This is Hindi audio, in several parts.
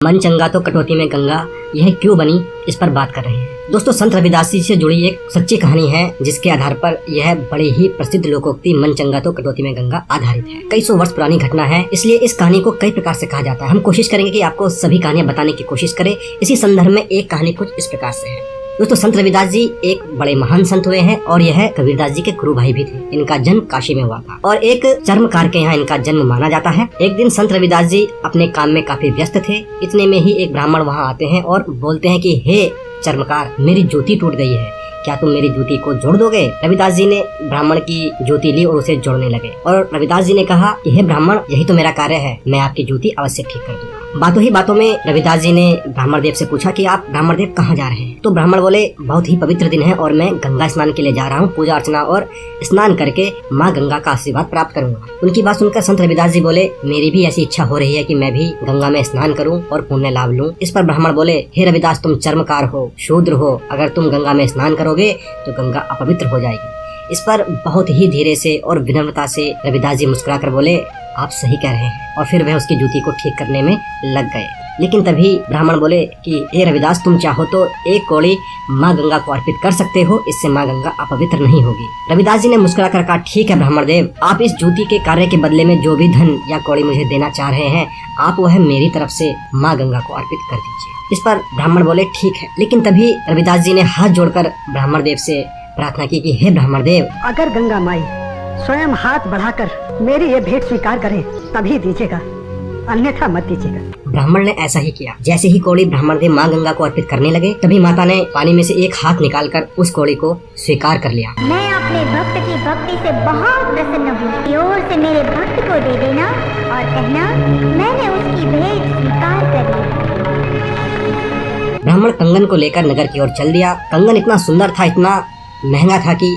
मन चंगा तो कटौती में गंगा, यह क्यों बनी, इस पर बात कर रहे हैं। दोस्तों, संत रविदास जी से जुड़ी एक सच्ची कहानी है जिसके आधार पर यह बड़ी ही प्रसिद्ध लोकोक्ति मन चंगा तो कटौती में गंगा आधारित है। कई सौ वर्ष पुरानी घटना है, इसलिए इस कहानी को कई प्रकार से कहा जाता है। हम कोशिश करेंगे कि आपको सभी कहानियां बताने की कोशिश करें। इसी संदर्भ में एक कहानी कुछ इस प्रकार से है। दोस्तों, संत रविदास जी एक बड़े महान संत हुए हैं और यह कबीरदास जी के गुरु भाई भी थे। इनका जन्म काशी में हुआ था और एक चर्मकार के यहाँ इनका जन्म माना जाता है। एक दिन संत रविदास जी अपने काम में काफी व्यस्त थे। इतने में ही एक ब्राह्मण वहाँ आते हैं और बोलते हैं कि हे चर्मकार, मेरी जूती टूट गई है, क्या तुम मेरी जूती को जोड़ दोगे? रविदास जी ने ब्राह्मण की जूती ली और उसे जोड़ने लगे और रविदास जी ने कहा कि हे ब्राह्मण, यही तो मेरा कार्य है, मैं आपकी जूती अवश्य ठीक कर दूंगा। बातों ही बातों में रविदास जी ने ब्राह्मण देव से पूछा कि आप ब्राह्मण देव कहाँ जा रहे हैं? तो ब्राह्मण बोले, बहुत ही पवित्र दिन है और मैं गंगा स्नान के लिए जा रहा हूँ। पूजा अर्चना और स्नान करके माँ गंगा का आशीर्वाद प्राप्त करूंगा। उनकी बात सुनकर संत रविदास जी बोले, मेरी भी ऐसी इच्छा हो रही है कि मैं भी गंगा में स्नान करूं और पुण्य लाभ लूं। इस पर ब्राह्मण बोले, हे रविदास, तुम चर्मकार हो, शूद्र हो, अगर तुम गंगा में स्नान करोगे तो गंगा अपवित्र हो जाएगी। इस पर बहुत ही धीरे से और विनम्रता से रविदास जी मुस्कुराकर बोले, आप सही कह रहे हैं, और फिर वह उसकी जूती को ठीक करने में लग गए। लेकिन तभी ब्राह्मण बोले कि हे रविदास, तुम चाहो तो एक कौड़ी माँ गंगा को अर्पित कर सकते हो, इससे माँ गंगा अपवित्र नहीं होगी। रविदास जी ने मुस्कुराकर कहा, ठीक है ब्राह्मण देव, आप इस जूती के कार्य के बदले में जो भी धन या कौड़ी मुझे देना चाह रहे हैं, आप वह मेरी तरफ से माँ गंगा को अर्पित कर दीजिए। इस पर ब्राह्मण बोले, ठीक है। लेकिन तभी रविदास जी ने हाथ जोड़कर ब्राह्मण देव से प्रार्थना की कि हे ब्राह्मण देव, अगर गंगा माई स्वयं हाथ बढ़ाकर मेरी ये भेंट स्वीकार करें तभी दीजिएगा, अन्यथा मत दीजिएगा। ब्राह्मण ने ऐसा ही किया। जैसे ही कौड़ी ब्राह्मण देव माँ गंगा को अर्पित करने लगे, तभी माता ने पानी में से एक हाथ निकालकर उस कौड़ी को स्वीकार कर लिया। मैं अपने भक्त की भक्ति से बहुत प्रसन्न हूँ, ओर से मेरे भक्त को दे देना और कहना मैंने उसकी भेंट स्वीकार कर ली। ब्राह्मण कंगन को लेकर नगर की ओर चल दिया। कंगन इतना सुंदर था, इतना महंगा था कि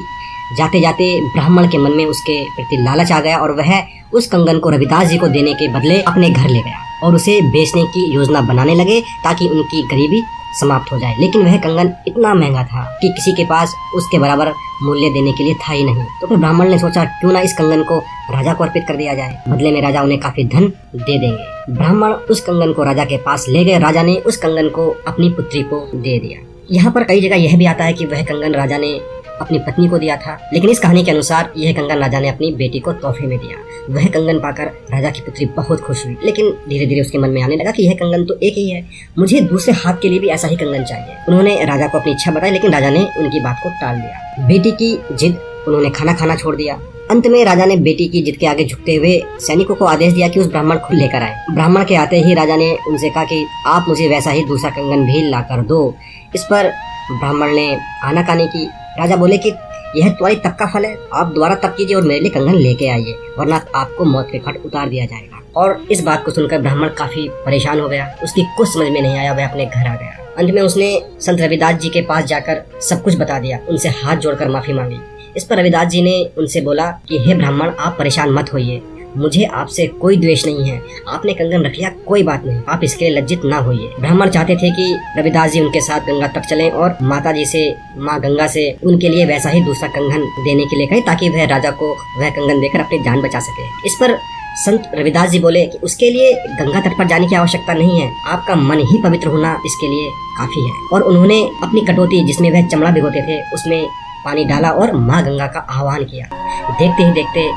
जाते जाते ब्राह्मण के मन में उसके प्रति लालच आ गया और वह उस कंगन को रविदास जी को देने के बदले अपने घर ले गया और उसे बेचने की योजना बनाने लगे ताकि उनकी गरीबी समाप्त हो जाए। लेकिन वह कंगन इतना महंगा था कि किसी के पास उसके बराबर मूल्य देने के लिए था ही नहीं। तो फिर ब्राह्मण ने सोचा, क्यों ना इस कंगन को राजा को अर्पित कर दिया जाए, बदले में राजा उन्हें काफी धन दे देंगे। ब्राह्मण उस कंगन को राजा के पास ले गए। राजा ने उस कंगन को अपनी पुत्री को दे दिया। यहाँ पर कई जगह यह भी आता है कि वह कंगन राजा ने अपनी पत्नी को दिया था, लेकिन इस कहानी के अनुसार यह कंगन राजा ने अपनी बेटी को तोहफे में दिया। वह कंगन पाकर राजा की पुत्री बहुत खुश हुई, लेकिन धीरे धीरे उसके मन में आने लगा कि यह कंगन तो एक ही है, मुझे दूसरे हाथ के लिए भी ऐसा ही कंगन चाहिए। उन्होंने राजा को अपनी इच्छा बताई, लेकिन राजा ने उनकी बात को टाल दिया। बेटी की जिद, उन्होंने खाना खाना छोड़ दिया। अंत में राजा ने बेटी की जिद के आगे झुकते हुए सैनिकों को आदेश दिया कि उस ब्राह्मण को लेकर आए। ब्राह्मण के आते ही राजा ने उनसे कहा कि आप मुझे वैसा ही दूसरा कंगन भी ला कर दो। इस पर ब्राह्मण ने आनाकानी की। राजा बोले कि यह तुम्हारी तप का फल है, आप दोबारा तप कीजिए और मेरे लिए कंगन लेके आइए, वरना आपको मौत के घाट उतार दिया जाएगा। और इस बात को सुनकर ब्राह्मण काफी परेशान हो गया। उसकी कुछ समझ में नहीं आया, वह अपने घर आ गया। अंत में उसने संत रविदास जी के पास जाकर सब कुछ बता दिया, उनसे हाथ जोड़कर माफी मांगी। इस पर रविदास जी ने उनसे बोला कि हे ब्राह्मण, आप परेशान मत होइए, मुझे आपसे कोई द्वेष नहीं है, आपने कंगन रख लिया, कोई बात नहीं, आप इसके लिए लज्जित ना होइए। ब्राह्मण चाहते थे कि रविदास जी उनके साथ गंगा तक चलें और माता जी से, माँ गंगा से उनके लिए वैसा ही दूसरा कंगन देने के लिए कहे ताकि वह राजा को वह कंगन देकर अपनी जान बचा सके। इस पर संत रविदास जी बोले कि उसके लिए गंगा तट पर जाने की आवश्यकता नहीं है, आपका मन ही पवित्र होना इसके लिए काफी है। और उन्होंने अपनी कटोती जिसमें वह चमड़ा भिगोते थे उसमें पानी डाला और माँ गंगा का आह्वान किया। देखते ही देखते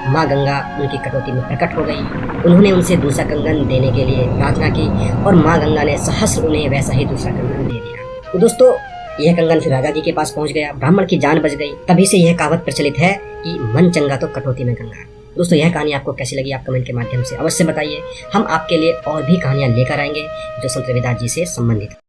माँ गंगा उनकी कटौती में प्रकट हो गई। उन्होंने उनसे दूसरा कंगन देने के लिए प्रार्थना की और माँ गंगा ने सहस्र उन्हें वैसा ही दूसरा कंगन दे दिया। तो दोस्तों, यह कंगन फिर राजा जी के पास पहुंच गया। ब्राह्मण की जान बच गई। तभी से यह कहावत प्रचलित है कि मन चंगा तो कटौती में गंगा। दोस्तों, यह कहानी आपको कैसी लगी, आप कमेंट के माध्यम से अवश्य बताइए। हम आपके लिए और भी कहानियां लेकर आएंगे जो संत रविदास जी से संबंधित।